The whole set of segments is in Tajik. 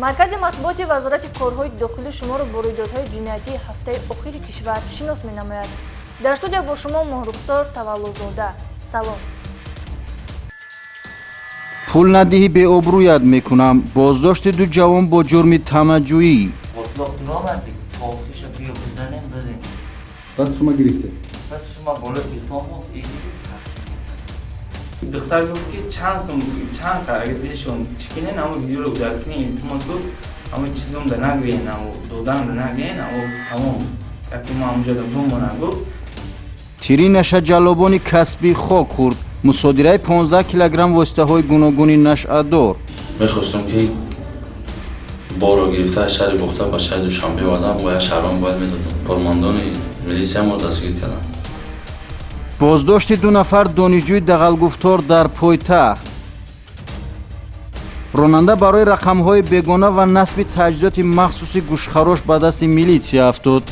маркази матбуоти вазорати корҳои дохили шуморо бо рӯйдодҳои ҷиноятии ҳафтаи охири кишвар шинос менамояд. дар студия бо шумо моҳрухсор таваллузода. салом. пул надиҳӣ беобрӯят мекунам. боздошти ду ҷавон бо ҷурми тамаҷӯӣ. Отлоқ дуромадик, тофиша биё бизанем барем. Баъд шумо гирифте? Бас шума боло битом буд, دختر گفت که چند قرار اگه بهشون چکنین اما ویدیو رو در کنین التماس گفت اما چیزی هم در نگوین اما دودن در نگوین اما تمام که ما همونجا در دومون گفت тири нашаҷаллобони касбӣ хок хӯрд. мусодираи 15 килограмм воситаҳои гуногуни нашъадор. мехостам ки боро гирифта шаҳри бухта ба шаҳри душанбе одам ва шаҳрон бояд медодам. кормандони милисиямо дастгир кардам. боздошти ду нафар донишҷӯи дағалгуфтор дар пойтахт. ронанда барои рақамҳои бегона ва насби таҷҳизоти махсуси гӯшхарош ба дасти милитсия афтод.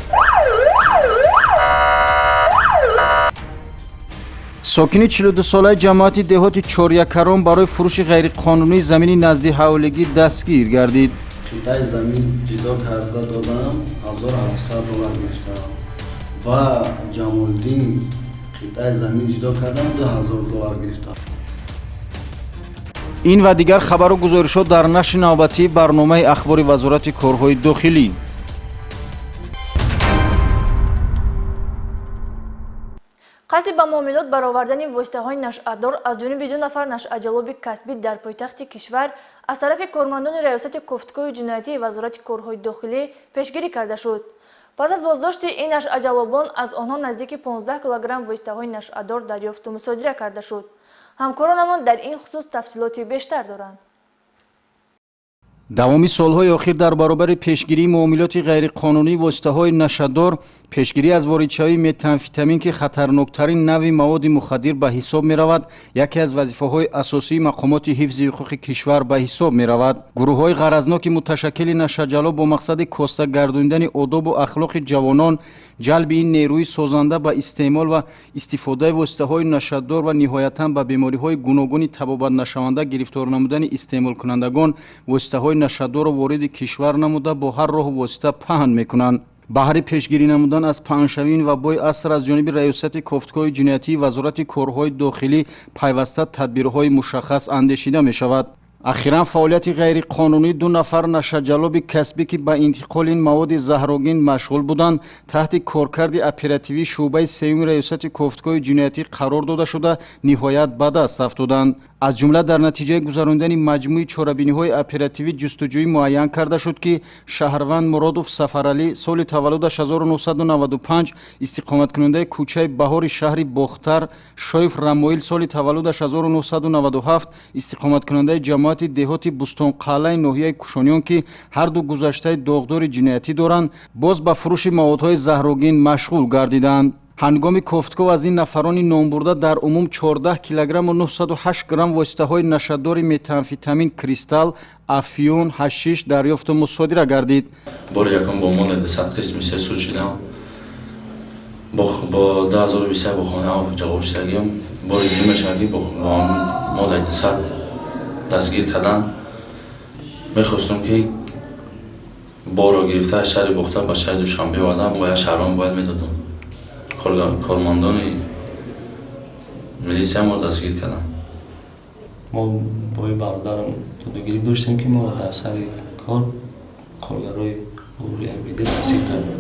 сокини 42-солаи ҷамоати деҳоти чорякарон барои фурӯши ғайриқонунии замини назди ҳавлигӣ дастгир гардид. қитъаи замин ҷудо карда додам, $1700 гирифтам ва ҷамолиддин қитъаи замин ҷудо кардам, $2000 гирифтам. ин ва дигар хабару гузоришот дар нашри навбатии барномаи ахбори вазорати корҳои дохилӣ. қасди ба муомилот баровардани воситаҳои нашъадор аз ҷониби ду нафар нашъаҷалоби касбӣ дар пойтахти кишвар аз тарафи кормандони раёсати кофткои ҷиноятии вазорати корҳои дохилӣ пешгирӣ карда шуд. пас аз боздошти ин нашъаҷалобон аз онҳо наздики 15 килограмм воситаҳои нашъадор дарёфту мусодира карда шуд. ҳамкоронамон дар ин хусус тафсилоти бештар доранд. давоми солҳои охир дар баробари пешгирии муомилоти ғайриқонунии воситаҳои нашъадор, пешгирӣ аз воридшавии метамфетамин ки хатарноктарин нави маводи мухаддир ба ҳисоб меравад, яке аз вазифаҳои асосии мақомоти ҳифзи ҳуқуқи кишвар ба ҳисоб меравад. гурӯҳҳои ғаразноки муташаккили нашаҷало бо мақсади коста гардонидани одобу ахлоқи ҷавонон, ҷалби ин нерӯи созанда ба истеъмол ва истифодаи воситаҳои нашъадор ва ниҳоятан ба бемориҳои гуногуни табобатнашаванда гирифтор намудани истеъмолкунандагон воситаҳои нашъадорро вориди кишвар намуда бо ҳар роҳу восита паҳн мекунанд. баҳри пешгирӣ намудан аз паҳншавии вабои аср аз ҷониби раёсати кофткои ҷиноятии вазорати корҳои дохилӣ пайваста тадбирҳои мушаххас андешида мешавад. ахиран фаъолияти ғайриқонунии ду нафар нашаҷалоби касбӣ ки ба интиқоли ин маводи заҳрогин машғул буданд, таҳти коркарди оперативии шуъбаи сеюми раёсати кофткои ҷиноятӣ қарор дода шуда, ниҳоят ба даст афтоданд. аз ҷумла дар натиҷаи гузарондани маҷмӯи чорабиниҳои оперативӣ ҷустуҷӯӣ муайян карда шуд ки шаҳрванд муродов сафаралӣ соли таваллудаш 1995, истиқоматкунандаи кӯчаи баҳори шаҳри бохтар, шоиф рамоил соли таваллудаш 1997, истиқоматкунандаи ҷамоати деҳоти бустонқалъаи ноҳияи кушониён ки ҳарду гузаштаи доғдори ҷиноятӣ доранд, боз ба фурӯши маводҳои заҳрогин машғул гардиданд. ҳангоми кофтков аз ин нафарони номбурда дар умум 14 килограмму 908 грамм воситаҳои нашъадори метамфетамин кристалл, афион, ҳашиш дарёфту мусодира гардид. бори якум бо модаи 200 қисми се суд шидам. бо 2020 бо хонаи ҷавоб шидагим. бори димешаги бо модаи 200 дастгир кардам. мехостам ки боро гирифта шаҳри бухта ба шаҳри душанбе одам ва шаҳрон бояд медодам. кормандони милисиямо дастгир кардам. мо бо бародарам додагирӣ доштем ки мо дар сари кор коргарои видео тасдиқ кардем.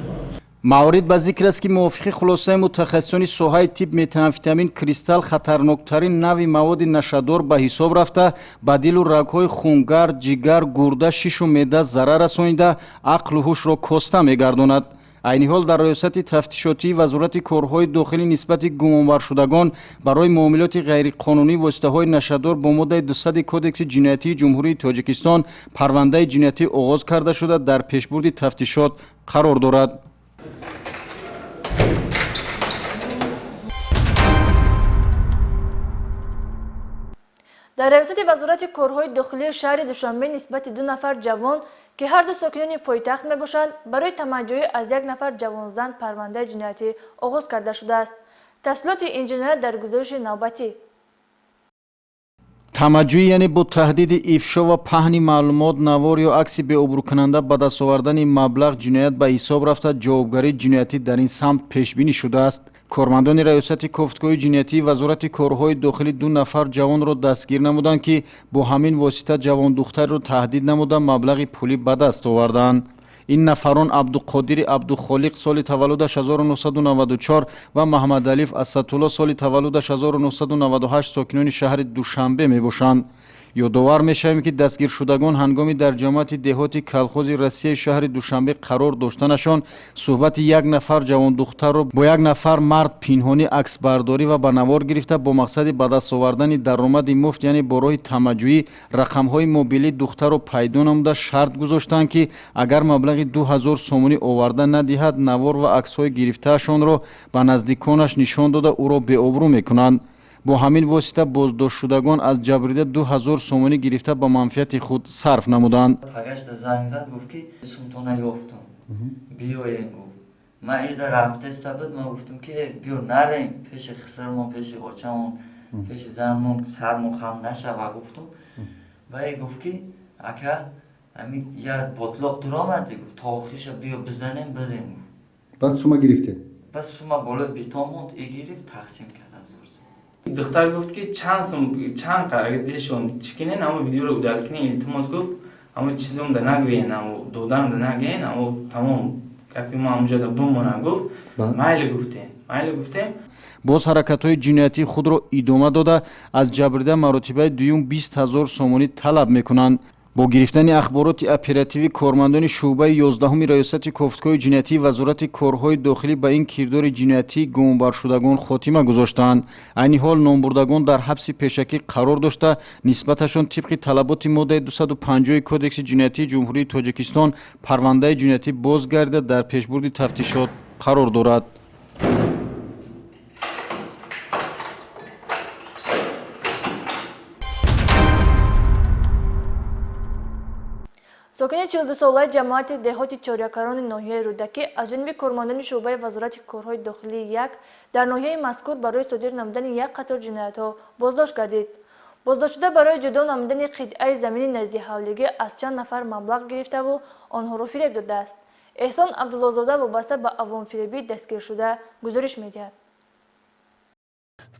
маворид ба зикр аст ки мувофиқи хулосаи мутахассисони соҳаи тиб метамфетамин кристалл хатарноктарин нави маводи нашъадор ба ҳисоб рафта, ба дилу рагҳои хунгард, ҷигар, гурда, шишу меъда зарар расонида, ақлу ҳушро коста мегардонад. айни ҳол дар раёсати тафтишотии вазорати корҳои дохилӣ нисбати гумонбаршудагон барои муомилоти ғайриқонунии воситаҳои нашъадор бо моддаи 200 кодекси ҷиноятии ҷумҳурии Тоҷикистон парвандаи ҷиноятӣ оғоз карда шуда дар пешбурди тафтишот қарор дорад. дар раёсати вазорати корҳои дохилии шаҳри душанбе нисбати ду нафар ҷавон ки ҳарду сокинони пойтахт мебошанд, барои тамаҷҷӯӣ аз як нафар ҷавонзан парвандаи ҷиноятӣ оғоз карда шудааст. тафсилоти ин ҷиноят дар гузориши навбатӣ. тамаҷҷӯӣ яъне бо таҳдиди ифшо ва паҳни маълумот навор ё акси беобрӯкунанда ба даст овардани маблағ ҷиноят ба ҳисоб рафта ҷавобгарии ҷиноятӣ дар ин самт пешбинӣ шудааст. кормандони раёсати кофткои ҷиноятии вазорати корҳои дохилӣ 2 нафар ҷавонро дастгир намуданд ки бо ҳамин восита ҷавондухтареро таҳдид намуда маблағи пулӣ ба даст оварданд. ин нафарон абдуқодири абдухолиқ соли таваллудаш 1994 ва маҳмадалиев асадулло соли таваллудаш 1998 сокинони шаҳри душанбе мебошанд. ёдовар мешавем ки дастгиршудагон ҳангоми дар ҷамоати деҳоти калхози россияи шаҳри душанбе қарор доштанашон суҳбати як нафар ҷавондухтарро бо як нафар мард пинҳонӣ аксбардорӣ ва ба навор гирифта бо мақсади ба даст овардани даромади муфт яъне бо роҳи тамаҷҷӯӣ рақамҳои мобилии духтарро пайдо намуда шарт гузоштанд ки агар маблағи 2000 сомонӣ оварда надиҳад навор ва аксҳои гирифтаашонро ба наздиконаш нишон дода ӯро беобрӯ мекунанд. бо ҳамин восита боздоштшудагон аз ҷабрида 2000 сомонӣ гирифта ба манфиати худ сарф намуданд. Пагашта занг зад гуфт ки сумтона ёфтам. Биёен гуфт. Ман ида рафтеста буд, ман гуфтам ки биё нарем пеши хисрмон, пеши очамон, пеши занмон сармо хам нашава гуфтам. Вай гуфт ки ака ами я ботлоқ дуромади гуфт тоохиша биё бизанем бирем. Баъд сума гирифте? Бас сума боло битон монд игирифт тақсим кард. духтар гуфт ки чанд сум чанд қар агар дилшон чикинен амо видеоро удалт кинен илтимос гуфт амо чизумда нагӯен амо доданамда нагӯен амо тамом гапи мо ҳамоҷода бимона гуфт майли гуфтем боз ҳаракатҳои ҷиноятии худро идома дода аз ҷабрида маротибаи дуюм 20 000 сомонӣ талаб мекунанд. бо гирифтани ахбороти оперативӣ кормандони шуъбаи 11-уми раёсати кофткои ҷиноятии вазорати корҳои дохилӣ ба ин кирдори ҷиноятии гумонбаршудагон хотима гузоштанд. айни ҳол номбурдагон дар ҳабси пешакӣ қарор дошта нисбаташон тибқи талаботи моддаи 250 кодекси ҷиноятии ҷумҳурии тоҷикистон парвандаи ҷиноятӣ боз гардида дар пешбурди тафтишот қарор дорад. сокини 42-солаи ҷамоати деҳоти чорякарони ноҳияи рӯдакӣ аз ҷониби кормандони шуъбаи вазорати корҳои дохилии 1 дар ноҳияи мазкур барои содир намудани як қатор ҷиноятҳо боздошт гардид. боздоштшуда барои ҷудо намудани қитъаи замини назди ҳавлигӣ аз чанд нафар маблағ гирифтаву онҳоро фиреб додааст. эҳсон абдуллозода вобаста ба авомфиребӣ дастгир шуда гузориш медиҳад.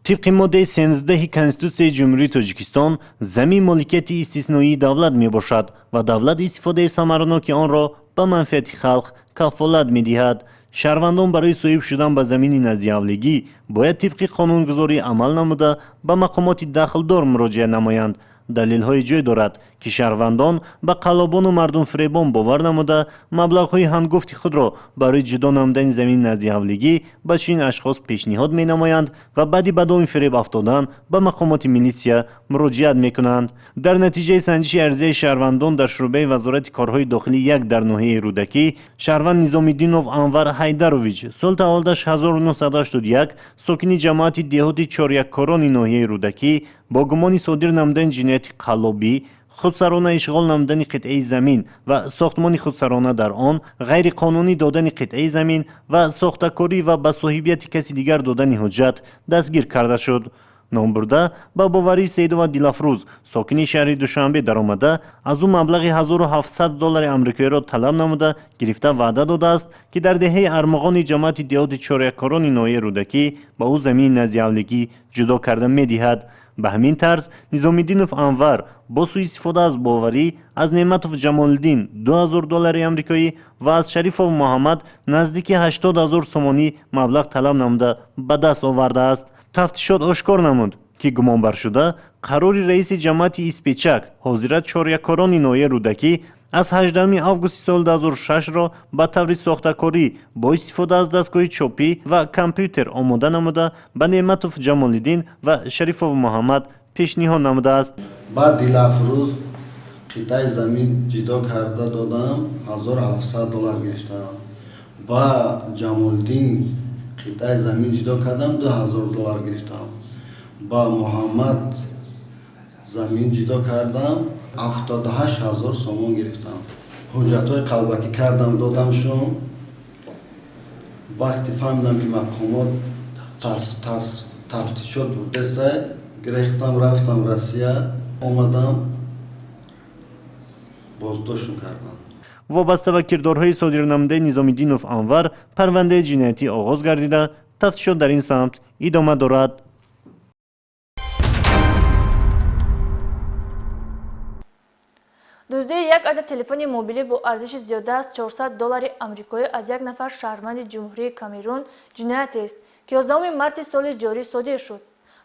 طبق ماده 13 کنستитуسияи ҷумҳурии тоҷикистон замин моликияти истисноии давлат мебошад ва давлат истифодаи самараноки онро ба манфиати халқ кафолат медиҳад. шаҳрвандон барои соҳиб шудан ба замини наздиҳавлигӣ бояд тибқи қонунгузорӣ амал намуда ба мақомоти дахлдор муроҷиат намоянд. далелҳои ҷой дорад ки шаҳрвандон ба қаллобону мардумфиребон бовар намуда маблағҳои ҳангуфти худро барои ҷудо намудани замини наздиҳавлигӣ ба чунин ашхос пешниҳод менамоянд ва баъди ба доми фиреб афтодан ба мақомоти милитсия муроҷиат мекунанд. дар натиҷаи санҷиши арзияи шаҳрвандон дар шӯъбаи вазорати корҳои дохилии 1 дар ноҳияи рӯдакӣ шаҳрванд низомиддинов анвар ҳайдарович соли таваллудаш 1981 сокини ҷамоати деҳоти чоряккорони ноҳияи рӯдакӣ бо гумони содир намудани ҷинояти қаллобӣ худсарона ишғол намудани қитъаи замин ва сохтмони худсарона дар он ғайриқонунӣ додани қитъаи замин ва сохтакорӣ ва ба соҳибияти каси дигар додани ҳуҷҷат дастгир карда шуд. номбурда ба боварии саидова дилафрӯз сокини шаҳри душанбе даромада аз ӯ маблағи $1700 амрикоиро талаб намуда гирифта ваъда додааст ки дар деҳаи армағони ҷамоати деҳоти чоряккорони ноҳияи рӯдакӣ ба ӯ замини наздиҳавлигӣ ҷудо карда медиҳад. ба ҳамин тарз низомиддинов анвар бо сӯистифода аз боварӣ аз неъматов ҷамолиддин $2000 амрикоӣ ва аз шарифов муҳаммад наздики 80 000 сомонӣ маблағ талаб намуда ба даст овардааст. тафтишот ошкор намуд ки гумонбаршуда қарори раиси ҷамоати испечак ҳозират чоряккорони ноҳияи рӯдакӣ аз 18 августи соли 2006-ро ба таври сохтакорӣ бо истифода аз дастгоҳи чопӣ ва компютер омода намуда ба неъматов ҷамолиддин ва шарифов муҳаммад пешниҳод намудааст. ба дилафрӯз қитъаи замин ҷудо карда додам $1700 гирифтам. ба ҷамолиддин қитъаи замин ҷудо кардам $2000 гирифтам. ба муҳаммад замин ҷудо кардам 78000 сомон гирифтам. ҳуҷҷатҳои қалбакӣ кардам додамшон. вақти фаҳмидам ки мақомот тафтишот будеса гирехтам рафтам Россия омадам боздоштшон кардам. وابسته به کردارهای صادرنماده نظامی‌الدینов انور پرونده جنایتی آغاز گردیده تفتیشات در این سمت ادامه دارد. دزدی یک عدد تلفن موبیلی با ارزش زیاده از $400 آمریکایی از یک نفر شهروند جمهوری کامرون جنایت است که 11 مارس سال جاری صادر شد.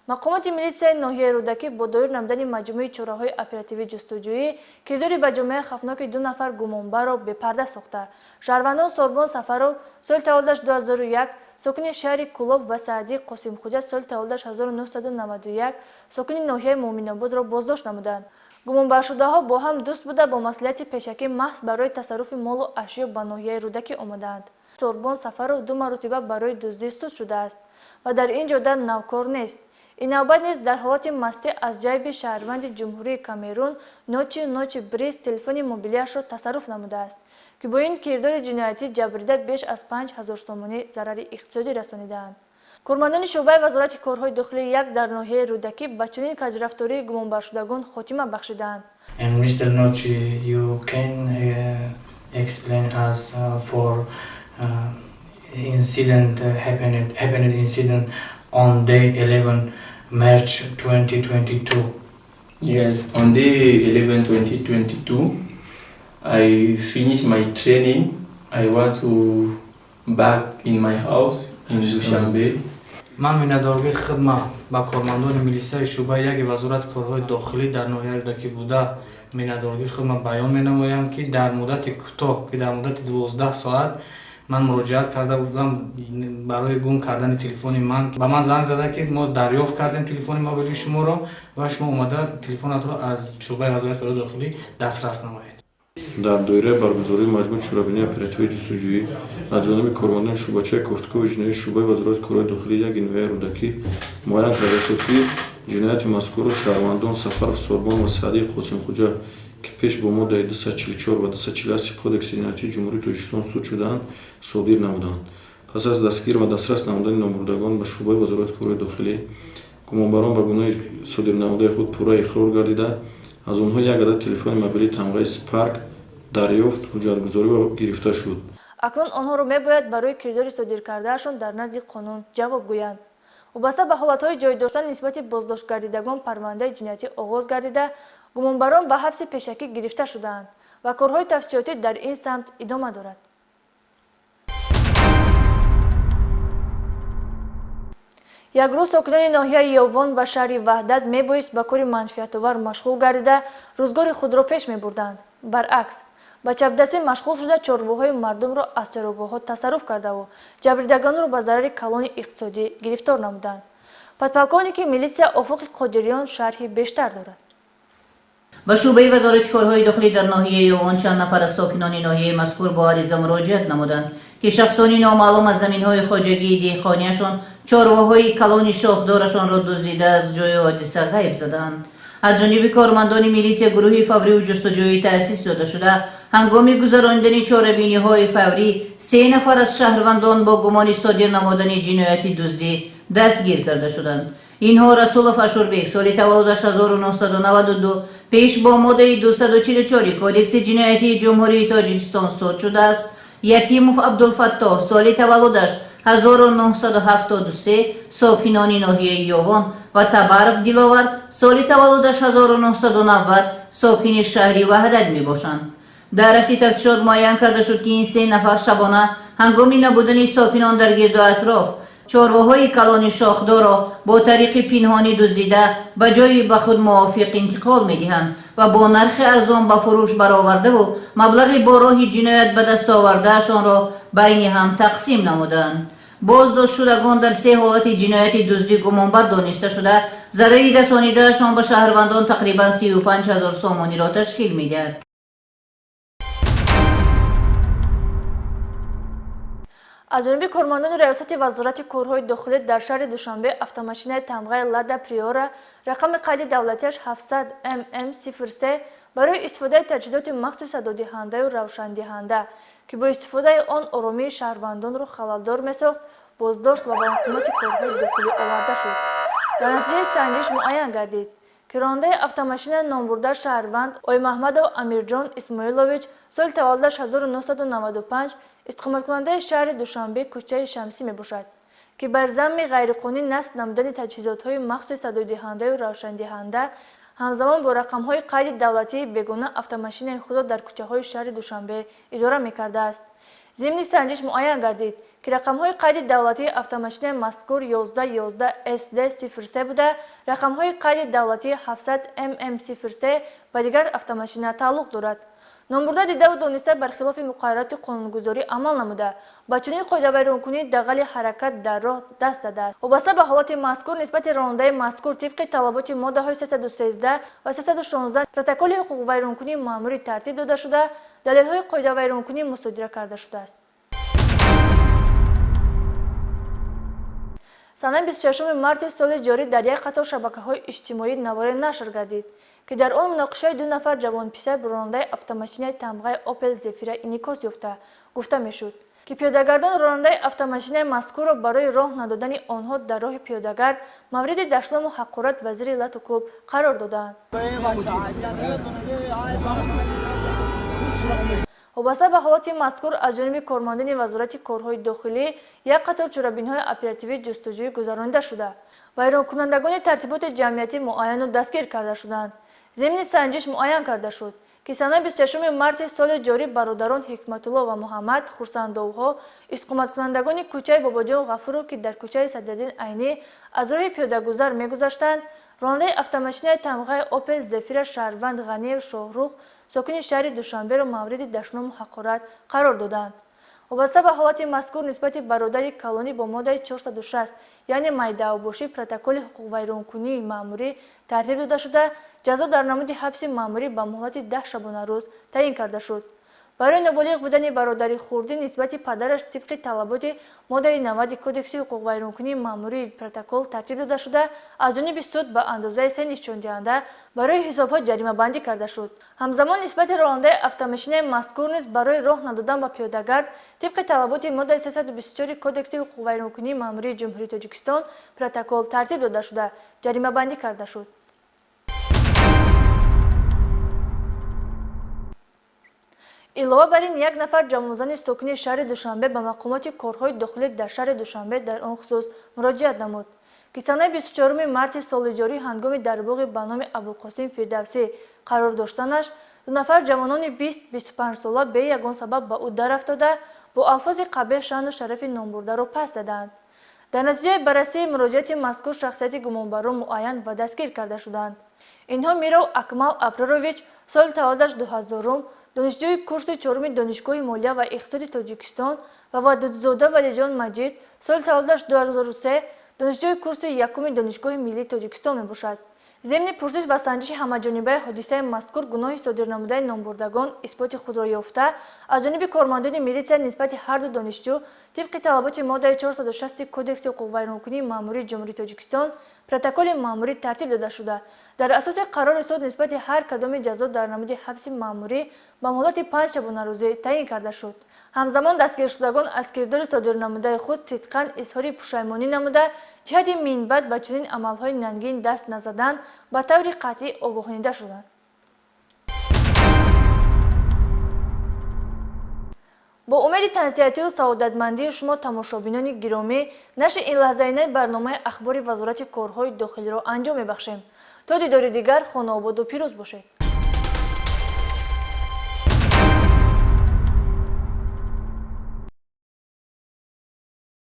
مقامات میلیسیای ناحیه رودکی با دایر نمودن مجموعه چاره‌های اپراتیوی جستجویی کرداری به جمعه خفناک 2 نفر گمانبر را به پرده ساخته. شهروندان سوربون سفرو سال تولدش 2001 ساکن شهر کلوب و سعدی قاسم خوجا سال تولدش 1991 ساکن ناحیه مومن‌آباد را بازداشت نمودند. گمانبرشده‌ها با هم دوست بوده با مصلحت پیشکی محض برای تصرف مال و اشیا به ناحیه رودکی آمدند. سوربون سفرو 2 مرتبه برای دزدی سود شده است و در این جاده نوکار نیست. این نوبت نیز در حالت مستی از جیب شهروند جمهوری کامرون نوچی بریز تلفن موبیلیش را تصرف نموده است که با این کردار جنایتی جبریده بیش از 5000 سومانی ضرر اقتصادی رسانیدند. کارمندان شعبه وزارت کارهای داخلی یک در ناحیه رودکی به چنین کجرفتاری گمانبرشدگان خاتمه بخشیدند. And Mr. Nochi, you can explain us for incident happened incident on day 11 March 2022. Yes, on day 11 2022 I finished my training. I want to back in my house in Dushanbe. من میندارگی خدمت با کارمندان میلیسیای شعبه یک وزارت کارهای داخلی در ناحیه رودکی بوده میندارگی خدمت بیان مینمایم که در مدت کوتاه که در مدت 12 ساعت من مراجعت کرده بودم برای گم کردن تلفن من. به من زنگ زده که ما دریافت کردیم تلفن موبیلی شما را و شما اومده تلفنت را از شعبه وزارت کارهای داخلی دسترس نمایید. در دوره برگزاری مجموعه چورابینی اپراتیوی جستجویی از جانب کارمندان شعبه‌چه گفتگو جنایی شعبه وزارت کارهای داخلی یک نوع رودکی معین کرده شد که جنایت مذکور شهروندان سفر سوربون و سعدی قاسم خوجا که پیش با ماده 244 و 248 کودکس جنایتی جمهوری تاجیکستان سود شدند صادر نمودند. پس از دستگیر و دسترس نمودن نامبردگان به شعبه وزارت کارهای داخلی گمانبران به گناه صادر نموده خود پورا اقرار گردیده از آنها یک عدد تلفن موبیلی تمغه سپارک دریافت حجتگذاری و گرفته شد. اکنون آنها را میباید برای کردار صادر کردهشان در نزد قانون جواب گویند. وابسته به حالتهای جای داشتن نسبت بازداشت گردیدگان پرونده جنایتی آغاز گردیده گمانبران به حبس پیشکی گرفته شدند و کارهای تفتیشاتی در این سمت ادامه دارد. یک روز ساکنان ناحیه یاوان و شهر وحدت میبایست به کار منفعت‌آور مشغول گردیده روزگار خود را پیش میبردند. برعکس با چپدستی مشغول شده چارواهای مردم را از چراگاه‌ها تصرف کرده و جبریدگان را به ضرر کلان اقتصادی گرفتار نمودند. پدپلکانی میلیسیا افق قادریان شرحی بیشتر دارد. به شعبه وزارت کارهای داخلی در ناحیه یاوان چند نفر از ساکنان ناحیه مذکور با عریضه مراجعت نمودند که شخصانی نامعلوم از زمین‌های خواجگی دهقانیشان چارواهای کلان شاخدارشان را دزدیده از جای حادثه غیب زدند. از جانب کارمندان میلیسیا گروهی فوری و جستجویی تأسیس داده شده هنگام گذراندن چاره‌بینی‌های فوری 3 نفر از شهروندان با گمان صادر نمودن جنایتی دزدی دستگیر کرده شدند. اینها رسول اشوربک سال تولدش 1992 پیش با ماده 244 کودکس جنایتی جمهوری تاجیکستان صادر شده است. یتیموف عبدالفتاح سال تولدش 1973 ساکنان ناحیه یاوان و تبارف دیلاور سال تولدش 1990 ساکن شهری وحدت می باشند. در وقتی تفتیشات معین کرده شد که این 3 نفر شبانه هنگام نبودن ساکنان در گرد و اطراف چارواهای کلان شاخدار را با طریق پنهانی دزدیده به جای به خود موافق انتقال می دهند و با نرخ ارزان به فروش برآورده و مبلغ با راه جنایت به دست آوردهشان را بین هم تقسیم نمودند. بازداشت شدگان در 3 حالت جنایتی دزدی گمانبر دانسته شده ضرری رسانیدهشان به شهروندان تقریبا 35,000 سومانی را تشکیل می دهد. از جانب کارمندان ریاست وزارت کارهای داخلی در شهر دوشنبه автомашина تمغه لادا پریورا رقم قید دولتیش 700 MM03 برای استفاده تجهیزات مخصوص دادهنده و روشندهنده که با استفاده آن آرامی شهروندان را خللدار می‌ساخت بازداشت و به حکومت کارهای داخلی آورده شد. در نتیجه سنجش معین گردید که راننده автомашина номбурда шаҳрванд ои Маҳмадов Амирҷон Исмоилович соли таваллудаш 1995 истиқоматкунандаи шаҳри Душанбе кӯчаи Шамсӣ мебошад ки бар замми ғайриқонунӣ насб намудани таҷҳизотҳои махсуси садоидиҳандаи равшандиҳанда ҳамзамон бо рақамҳои қайди давлатии бегуна автомашинаи худро дар кӯчаҳои шаҳри Душанбе идора мекардааст. зимни санҷиш муайян гардид ки рақамҳои қайди давлатии автомашинаи мазкур 1111 SD03 буда рақамҳои қайди давлатии 700 MM03 ба дигар автомашина тааллуқ дорад. номбурда дидаву дониста бархилофи муқаррарати қонунгузорӣ амал намуда ба чунин қоидавайронкунии дағали ҳаракат дар роҳ даст задааст. вобаста ба ҳолати мазкур нисбати ронандаи мазкур тибқи талаботи моддаҳои 313 ва 316 протоколи ҳуқуқвайронкунии маъмурӣ тартиб дода шуда далелҳои қоидавайронкунӣ мусодира карда шудааст. санаи 26 марти соли ҷорӣ дар як қатор шабакаҳои иҷтимоӣ наворе нашр гардид ки дар он муноқишаи ду нафар ҷавонписар бо ронандаи автомашинаи тамғаи Opel Zafira инъикос ёфта гуфта мешуд ки пиёдагардон ронандаи автомашинаи мазкурро барои роҳ надодани онҳо дар роҳи пиёдагард мавриди дашлому ҳақорат вазири лату кӯб қарор доданд. вобаста ба ҳолати мазкур аз ҷониби кормандони вазорати корҳои дохилӣ як қатор чорабинҳои оперативии ҷустуҷӯӣ гузаронида шуда. вайронкунандагони тартиботи ҷамъиятӣ муайяну дастгир карда шуданд. зимни санҷиш муайян карда шуд ки санаи 26 марти соли ҷорӣ бародарон Ҳикматулло ва Муҳаммад Хурсандовҳо истиқоматкунандагони кӯчаи Бобоҷон Ғафуров ки дар кӯчаи Садриддин Айнӣ аз роҳи пиёдагузар мегузаштанд, ронандаи автомашинаи тамғаи Opel Zafira шаҳрванд Ғаниев Шоҳрух сокини шаҳри Душанберо мавриди дашному ҳақорат қарор доданд. вобаста ба ҳолати мазкур нисбати бародари Калонӣ бо моддаи 460 яъне майдаъвобошӣ протоколи ҳуқуқвайронкунии маъмурӣ тартиб дода шуда ҷазо дар намуди ҳабси маъмурӣ ба муҳлати 10 шабонарӯз таъин карда шуд. барои ноболиғ будани бародари хурдӣ нисбати падараш тибқи талаботи моддаи 90 кодекси ҳуқуқвайронкунии маъмурии протокол тартиб дода шуда аз ҷониби суд ба андозаи се нишондиҳанда барои ҳисобҳо ҷаримабандӣ карда шуд. ҳамзамон нисбати ронандаи автомашинаи мазкур низ барои роҳ надодан ба пиёдагард тибқи талаботи моддаи 324 кодекси ҳуқуқвайронкунии маъмурии ҷумҳурии Тоҷикистон протокол тартиб дода шуда ҷаримабандӣ карда шуд. илова бар ин як нафар ҷавонзани сокини шаҳри Душанбе ба мақомоти корҳои дохилӣ дар шаҳри Душанбе дар он хусус муроҷиат намуд ки санаи 24 марти соли ҷорӣ ҳангоми дар боғи ба номи Абулқосим Фирдавсӣ қарор доштанаш ду нафар ҷавонони 20-25 сола бе ягон сабаб ба ӯ дарафтода бо алфози қабеҳ шаъну шарафи номбурдаро пас даданд. дар натиҷаи баррасии муроҷиати мазкур шахсияти гумонбарро муайян ва дастгир карда шуданд. инҳо Миров Акмал Аброрович соли таваллудаш 2000 донишҷӯи курси 4-уми донишгоҳи молия ва иқтисоди Тоҷикистон ва Вадудзода Валиҷон Маҷид соли таваллудаш 2003 донишҷӯи курси 1-уми донишгоҳи миллии Тоҷикистон мебошад. зимни пурсиш ва санҷиши ҳамаҷонибаи ҳодисаи мазкур гуноҳи содирнамудаи номбурдагон исботи худро ёфта аз ҷониби кормандони милитсия нисбати ҳарду донишҷӯ тибқи талаботи моддаи 460 кодекси ҳуқуқвайронкунии маъмурии ҷумҳурии Тоҷикистон протоколи маъмурӣ тартиб дода шуда дар асоси қарори суд нисбати ҳар кадоми ҷазо дар намуди ҳабси маъмурӣ ба муҳлати 5 шабонарӯзӣ таъин карда шуд. ҳамзамон дастгиршудагон аз кирдори содирнамудаи худ сидқан изҳори пушаймонӣ намуда ҷиҳати минбаъд ба чунин амалҳои нангин даст назадан ба таври қатъӣ огоҳонида шуданд. бо умеди тансиҳатию саодатмандии шумо тамошобинони гиромӣ нашри ин лаҳзаинаи барномаи ахбори вазорати корҳои дохилиро анҷом мебахшем. то дидори дигар хонаободу пирӯз бошед.